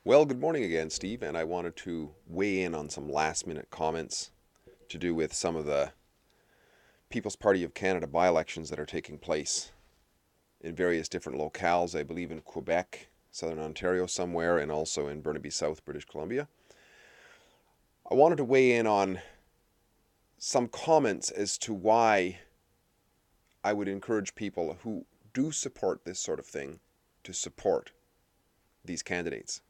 Well, good morning again, Steve, and I wanted to weigh in on some last minute comments to do with some of the People's Party of Canada by elections that are taking place in various different locales. I believe in Quebec, Southern Ontario somewhere, and also in Burnaby South, British Columbia. I wanted to weigh in on some comments as to why I would encourage people who do support this sort of thing to support these candidates.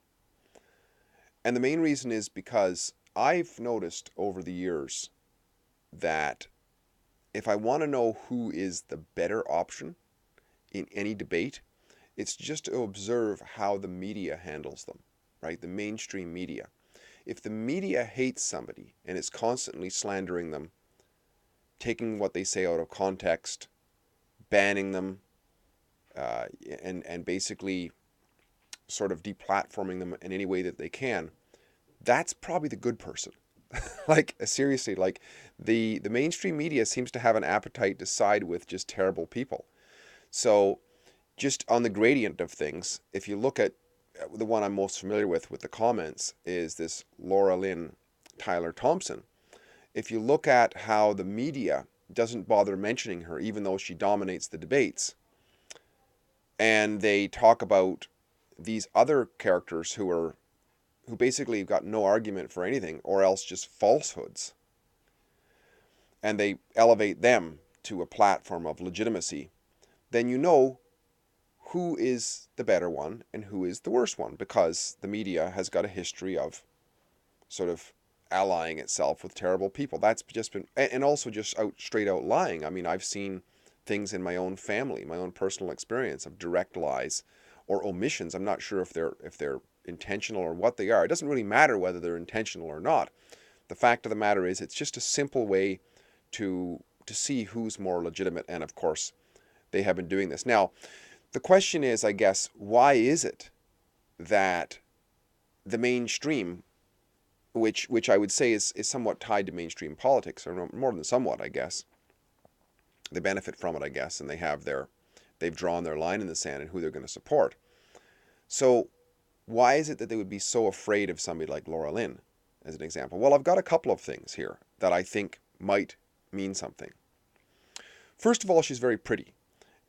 And the main reason is because I've noticed over the years that if I want to know who is the better option in any debate, it's just to observe how the media handles them, right? The mainstream media. If the media hates somebody and is constantly slandering them, taking what they say out of context, banning them, and basically sort of deplatforming them in any way that they can, that's probably the good person. Like, seriously, like the mainstream media seems to have an appetite to side with just terrible people. So just on the gradient of things, if you look at the one I'm most familiar with the comments, is this Laura-Lynn Thompson. If you look at how the media doesn't bother mentioning her, even though she dominates the debates, and they talk about these other characters who basically got no argument for anything or else just falsehoods, and they elevate them to a platform of legitimacy, then you know who is the better one and who is the worst one, because the media has got a history of sort of allying itself with terrible people. That's just been, and also just straight out lying. I mean, I've seen things in my own family, my own personal experience of direct lies or omissions. I'm not sure if they're intentional or what they are. It doesn't really matter whether they're intentional or not. The fact of the matter is, it's just a simple way to see who's more legitimate, and of course, they have been doing this. Now, the question is, I guess, why is it that the mainstream, which I would say is somewhat tied to mainstream politics, or more than somewhat, I guess, they benefit from it, I guess, and they've drawn their line in the sand and who they're going to support. So why is it that they would be so afraid of somebody like Laura-Lynn, as an example? Well, I've got a couple of things here that I think might mean something. First of all, she's very pretty,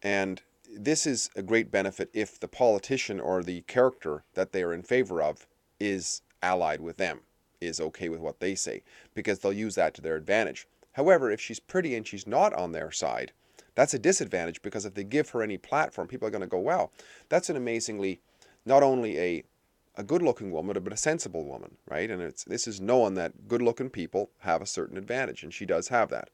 and this is a great benefit if the politician or the character that they are in favor of is allied with them, is okay with what they say, because they'll use that to their advantage. However, if she's pretty and she's not on their side, that's a disadvantage, because if they give her any platform, people are going to go, wow, that's an amazingly, not only a good-looking woman, but a sensible woman, right? And this is known that good-looking people have a certain advantage, and she does have that.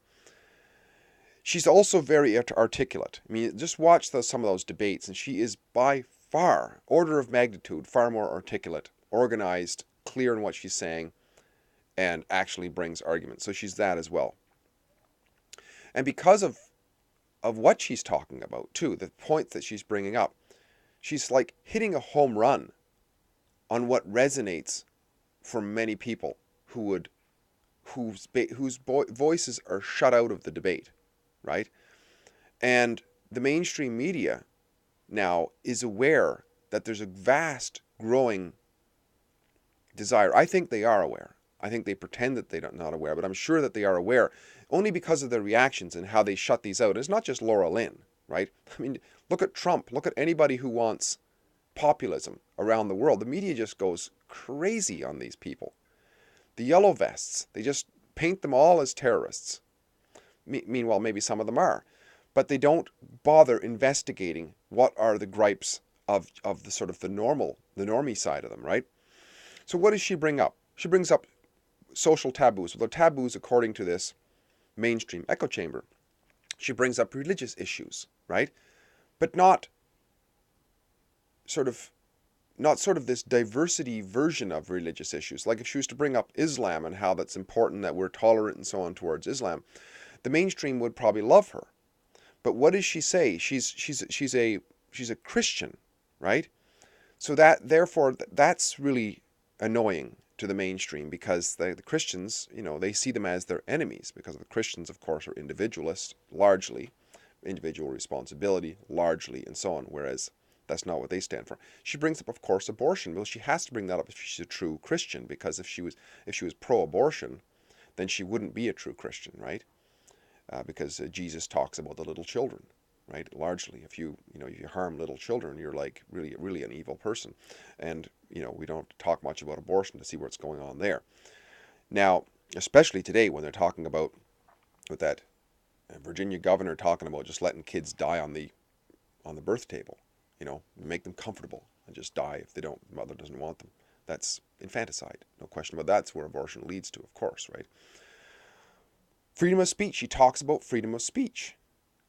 She's also very articulate. I mean, just watch some of those debates, and she is by far, order of magnitude, far more articulate, organized, clear in what she's saying, and actually brings arguments. So she's that as well. And because of what she's talking about, too, the points that she's bringing up, she's like hitting a home run on what resonates for many people whose voices are shut out of the debate, right? And the mainstream media now is aware that there's a vast growing desire. I think they are aware. I think they pretend that they're not aware, but I'm sure that they are aware, only because of their reactions and how they shut these out. It's not just Laura-Lynn, right? I mean, look at Trump. Look at anybody who wants populism around the world. The media just goes crazy on these people. The yellow vests, they just paint them all as terrorists. Meanwhile, maybe some of them are. But they don't bother investigating what are the gripes of the sort of the normie side of them, right? So what does she bring up? She brings up social taboos. Well, the taboos, according to this mainstream echo chamber, she brings up religious issues, right? But not sort of this diversity version of religious issues. Like if she was to bring up Islam and how that's important that we're tolerant and so on towards Islam, the mainstream would probably love her. But what does she say? She's a Christian, right? So therefore that's really annoying to the mainstream, because the Christians, they see them as their enemies, because the Christians, of course, are individualists, largely, individual responsibility, largely, and so on, whereas That's not what they stand for. She brings up, of course, abortion. Well, she has to bring that up if she's a true Christian, because if she was pro-abortion, then she wouldn't be a true Christian, right? Because Jesus talks about the little children, right? Largely, if you harm little children, you're like really an evil person. And we don't talk much about abortion to see what's going on there. Now, especially today when they're talking about with that Virginia governor talking about just letting kids die on the birth table, make them comfortable and just die if the mother doesn't want them. That's infanticide, no question about that. That's where abortion leads to, of course, right? Freedom of speech. She talks about freedom of speech.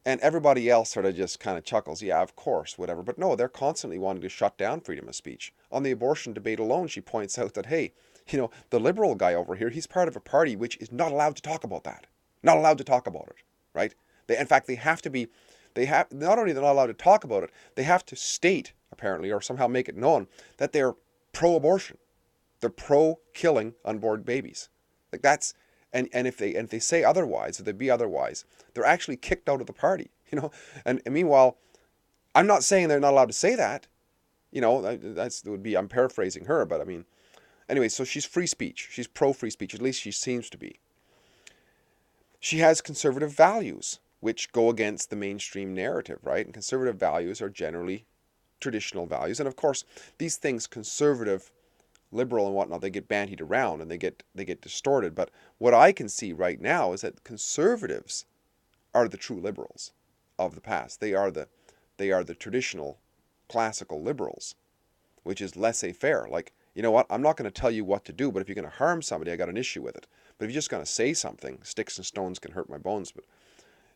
And everybody else sort of just kind of chuckles, yeah, of course, whatever. But no, they're constantly wanting to shut down freedom of speech. On the abortion debate alone, she points out that, hey, the liberal guy over here, he's part of a party which is not allowed to talk about that. Not allowed to talk about it, right? In fact, not only they're not allowed to talk about it, they have to state, apparently, or somehow make it known that they're pro-abortion. They're pro-killing unborn babies. Like that's, and if they say otherwise, if they be otherwise, they're actually kicked out of the party, And meanwhile, I'm not saying they're not allowed to say that, I'm paraphrasing her, but I mean, anyway, so she's free speech. She's pro-free speech, at least she seems to be. She has conservative values, which go against the mainstream narrative, right? And conservative values are generally traditional values. And of course, these things, conservative, liberal and whatnot, they get bandied around and they get distorted. But what I can see right now is that conservatives are the true liberals of the past. They are the traditional classical liberals, which is laissez-faire. Like, you know what, I'm not going to tell you what to do, but if you're going to harm somebody, I got an issue with it. But if you're just going to say something, sticks and stones can hurt my bones, but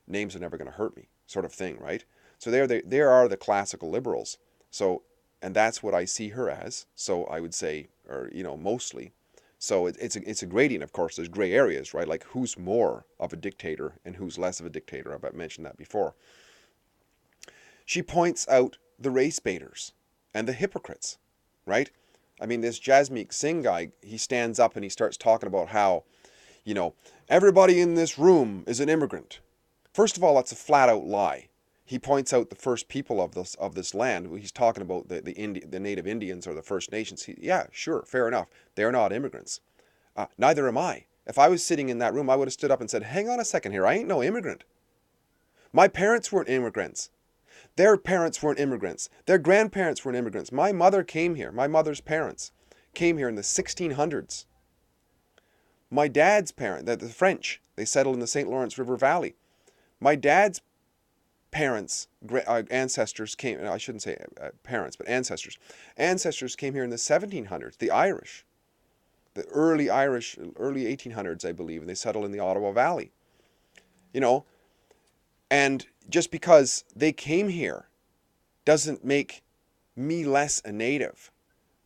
names are never going to hurt me, sort of thing, right? So they are the classical liberals. So, and that's what I see her as. So I would say, or mostly. So it's a gradient, of course. There's gray areas, right? Like who's more of a dictator and who's less of a dictator. I've mentioned that before. She points out the race baiters and the hypocrites, right? I mean, this Jasmeet Singh guy, he stands up and he starts talking about how, everybody in this room is an immigrant. First of all, that's a flat out lie. He points out the first people of this land. He's talking about the native Indians or the First Nations. Yeah, sure, fair enough. They're not immigrants. Neither am I. If I was sitting in that room, I would have stood up and said, hang on a second here, I ain't no immigrant. My parents weren't immigrants. Their parents weren't immigrants. Their grandparents weren't immigrants. My mother came here. My mother's parents came here in the 1600s. My dad's parents, the French, they settled in the St. Lawrence River Valley. My dad's parents, ancestors came, I shouldn't say parents, but ancestors came here in the 1700s, the Irish, the early 1800s, I believe, and they settled in the Ottawa Valley. And just because they came here doesn't make me less a native.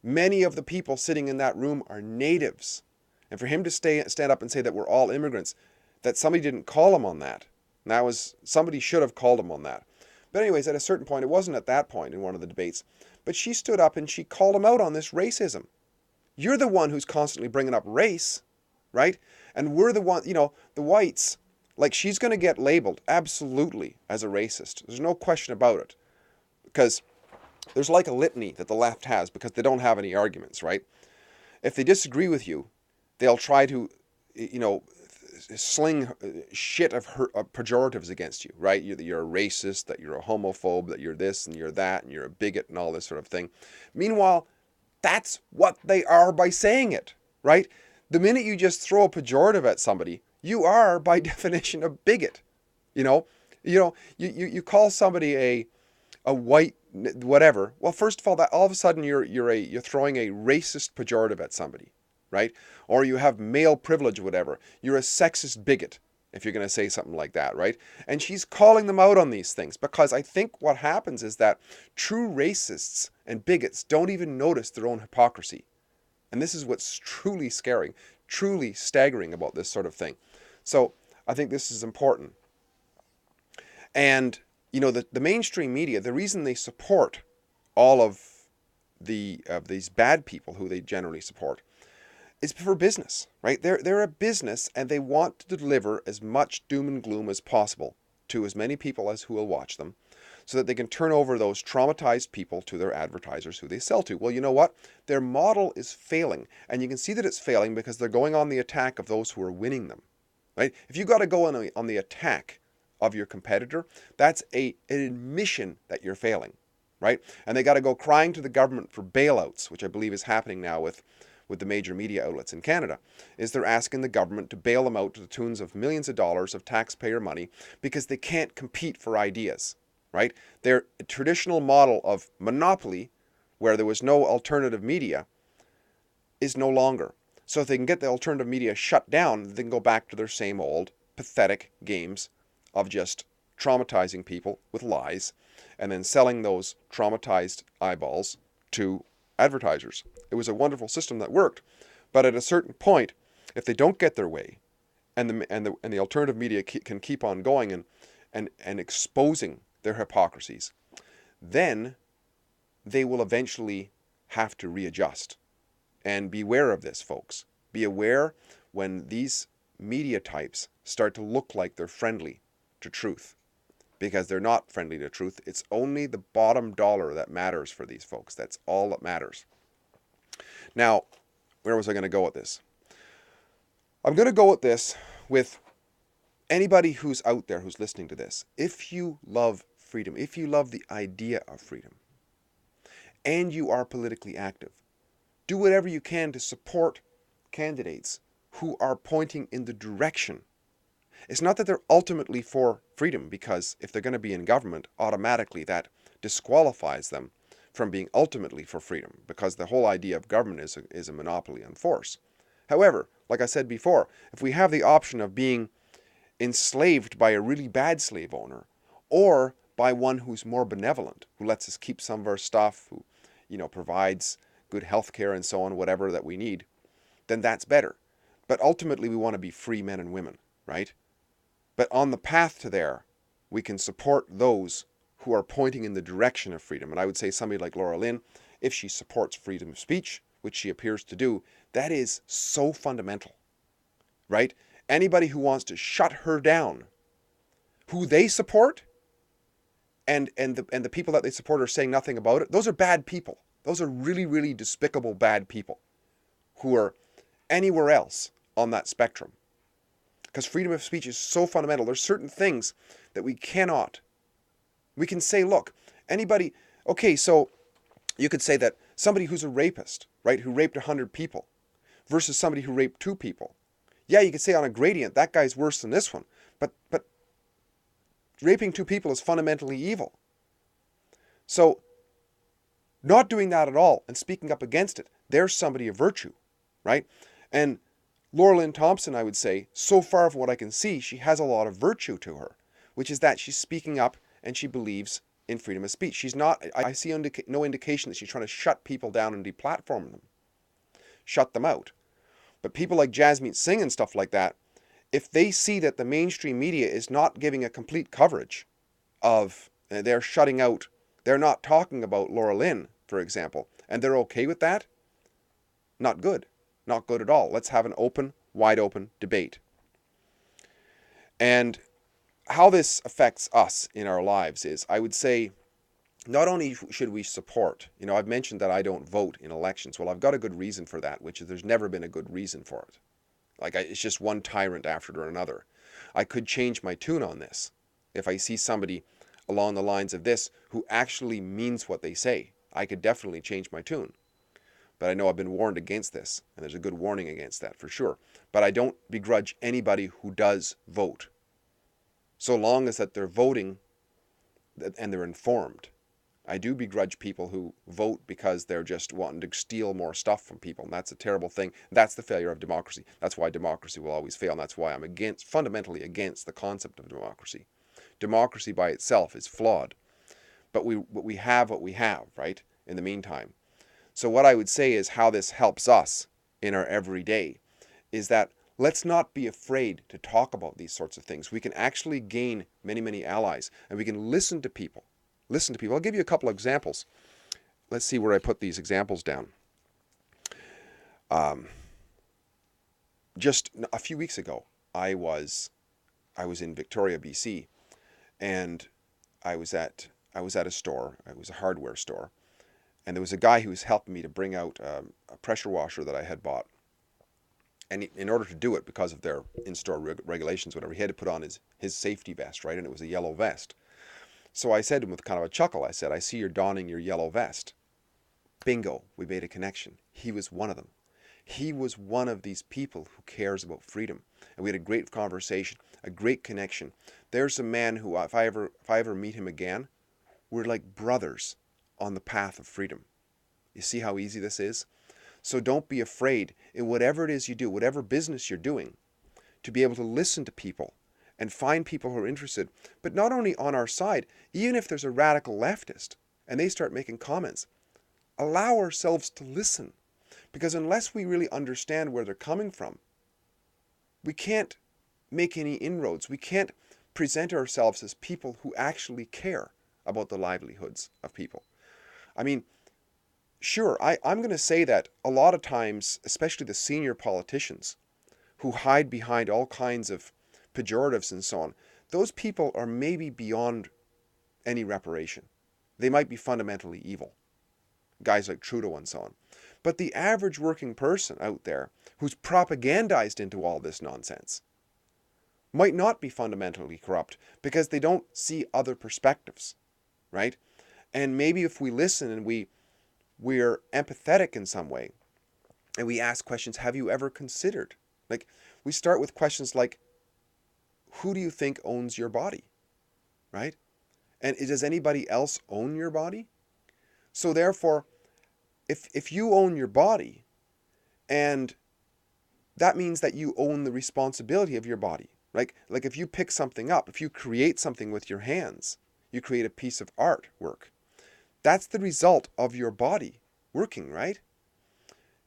Many of the people sitting in that room are natives. And for him to stand up and say that we're all immigrants, that somebody didn't call him on that. And somebody should have called him on that. But anyways, at a certain point, it wasn't at that point in one of the debates, but she stood up and she called him out on this racism. You're the one who's constantly bringing up race, right? And we're the one, the whites, like she's going to get labeled absolutely as a racist. There's no question about it. Because there's like a litany that the left has because they don't have any arguments, right? If they disagree with you, they'll try to, sling shit of pejoratives against you, right? You're a racist, that you're a homophobe, that you're this and you're that, and you're a bigot and all this sort of thing. Meanwhile, that's what they are by saying it, right? The minute you just throw a pejorative at somebody, you are by definition a bigot. You call somebody a white whatever. Well, first of all, that all of a sudden you're throwing a racist pejorative at somebody, right? Or you have male privilege, whatever. You're a sexist bigot if you're going to say something like that, right? And she's calling them out on these things because I think what happens is that true racists and bigots don't even notice their own hypocrisy. And this is what's truly scaring, truly staggering about this sort of thing. So I think this is important. And, the mainstream media, the reason they support all of these bad people who they generally support is for business, right? They're a business and they want to deliver as much doom and gloom as possible to as many people as who will watch them so that they can turn over those traumatized people to their advertisers who they sell to. Well, you know what? Their model is failing, and you can see that it's failing because they're going on the attack of those who are winning them. Right? If you got to go on the attack of your competitor, that's an admission that you're failing, right? And they got to go crying to the government for bailouts, which I believe is happening now with the major media outlets in Canada, is they're asking the government to bail them out to the tunes of millions of dollars of taxpayer money because they can't compete for ideas, right? Their traditional model of monopoly, where there was no alternative media, is no longer. So if they can get the alternative media shut down, they can go back to their same old pathetic games of just traumatizing people with lies and then selling those traumatized eyeballs to advertisers. It was a wonderful system that worked, but at a certain point, if they don't get their way, and the alternative media can keep on going and exposing their hypocrisies, then they will eventually have to readjust. And beware of this, folks. Be aware when these media types start to look like they're friendly to truth, because they're not friendly to truth. It's only the bottom dollar that matters for these folks. That's all that matters. Now, where was I going to go with this? I'm going to go with this with anybody who's out there who's listening to this. If you love freedom, if you love the idea of freedom, and you are politically active, do whatever you can to support candidates who are pointing in the direction. It's not that they're ultimately for freedom, because if they're going to be in government, automatically that disqualifies them from being ultimately for freedom, because the whole idea of government is a monopoly on force. However, like I said before, if we have the option of being enslaved by a really bad slave owner, or by one who's more benevolent, who lets us keep some of our stuff, who, provides good health care and so on, whatever that we need, then that's better. But ultimately, we want to be free men and women, right? But on the path to there, we can support those who are pointing in the direction of freedom. And I would say somebody like Laura-Lynn, if she supports freedom of speech, which she appears to do, that is so fundamental, right? Anybody who wants to shut her down, who they support, and the people that they support are saying nothing about it, those are bad people. Those are really, really despicable bad people who are anywhere else on that spectrum. Because freedom of speech is so fundamental. There's certain things that we can say, look, anybody, okay, so you could say that somebody who's a rapist, right, who raped 100 people versus somebody who raped 2 people. Yeah, you could say on a gradient, that guy's worse than this one. But raping 2 people is fundamentally evil. So not doing that at all and speaking up against it, there's somebody of virtue, right? And Laura-Lynn Thompson, I would say, so far from what I can see, she has a lot of virtue to her, which is that she's speaking up and she believes in freedom of speech. She's not, I see no indication that she's trying to shut people down and deplatform them, shut them out. But people like Jasmeet Singh and stuff like that, if they see that the mainstream media is not giving a complete coverage of, they're shutting out, they're not talking about Laura-Lynn, for example, and they're okay with that, not good. Not good at all. Let's have an open, wide open debate. And how this affects us in our lives is, I would say, not only should we support, I've mentioned that I don't vote in elections. Well, I've got a good reason for that, which is there's never been a good reason for it. It's just one tyrant after another. I could change my tune on this if I see somebody along the lines of this who actually means what they say. I could definitely change my tune. But I know I've been warned against this, and there's a good warning against that for sure. But I don't begrudge anybody who does vote, so long as that they're voting and they're informed. I do begrudge people who vote because they're just wanting to steal more stuff from people, and that's a terrible thing. That's the failure of democracy. That's why democracy will always fail, and that's why I'm fundamentally against the concept of democracy. Democracy by itself is flawed, but we have what we have, right, in the meantime. So what I would say is how this helps us in our everyday is that let's not be afraid to talk about these sorts of things. We can actually gain many, many allies, and we can listen to people. I'll give you a couple of examples. Let's see where I put these examples down. Just a few weeks ago, I was in Victoria, BC, and I was at I was at a store. It was a hardware store. And there was a guy who was helping me to bring out a pressure washer that I had bought. And in order to do it, because of their in-store regulations, whatever, he had to put on his safety vest, right? And it was a yellow vest. So I said to him with kind of a chuckle, I said, I see you're donning your yellow vest. Bingo, we made a connection. He was one of them. He was one of these people who cares about freedom. And we had a great conversation, a great connection. There's a man who, if I ever meet him again, we're like brothers on the path of freedom. You see how easy this is? So don't be afraid in whatever it is you do, whatever business you're doing, to be able to listen to people and find people who are interested. But not only on our side, even if there's a radical leftist and they start making comments, allow ourselves to listen. Because unless we really understand where they're coming from, we can't make any inroads. We can't present ourselves as people who actually care about the livelihoods of people. I mean, sure, I'm going to say that a lot of times, especially the senior politicians who hide behind all kinds of pejoratives and so on, those people are maybe beyond any reparation. They might be fundamentally evil. Guys like Trudeau and so on. But the average working person out there who's propagandized into all this nonsense might not be fundamentally corrupt because they don't see other perspectives, right? And maybe if we listen and we're empathetic in some way, and we ask questions, have you ever considered? Like, we start with questions like, who do you think owns your body, right? And does anybody else own your body? So therefore, if you own your body, and that means that you own the responsibility of your body. Like if you pick something up, if you create something with your hands, you create a piece of artwork. That's the result of your body working, right?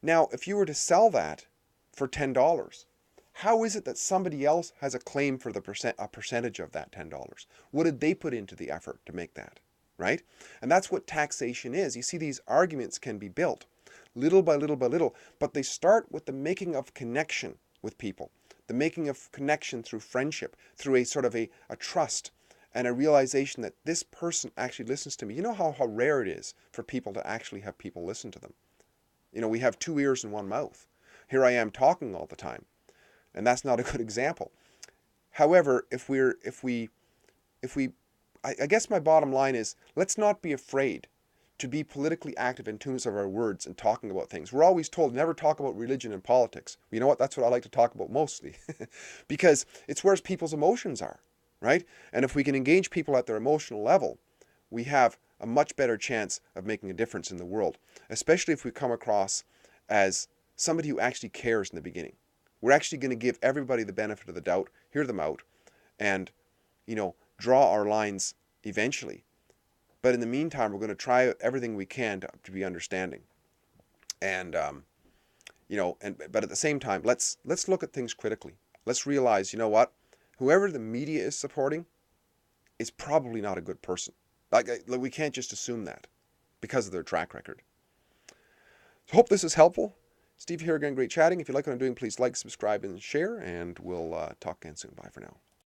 Now, if you were to sell that for $10, how is it that somebody else has a claim for a percentage of that $10? What did they put into the effort to make that, right? And that's what taxation is. You see, these arguments can be built little by little by little, but they start with the making of connection with people, the making of connection through friendship, through a sort of a trust, and a realization that this person actually listens to me. You know how rare it is for people to actually have people listen to them. You know, we have 2 ears and 1 mouth. Here I am talking all the time, and that's not a good example. However, I guess my bottom line is, let's not be afraid to be politically active in terms of our words and talking about things. We're always told never talk about religion and politics. You know what? That's what I like to talk about mostly because it's where people's emotions are, right? And if we can engage people at their emotional level, we have a much better chance of making a difference in the world, especially if we come across as somebody who actually cares in the beginning. We're actually going to give everybody the benefit of the doubt, hear them out, and, draw our lines eventually. But in the meantime, we're going to try everything we can to be understanding. And, but at the same time, let's look at things critically. Let's realize, you know what? Whoever the media is supporting is probably not a good person. Like we can't just assume that because of their track record. So hope this is helpful. Steve here again, great chatting. If you like what I'm doing, please like, subscribe, and share, and we'll talk again soon. Bye for now.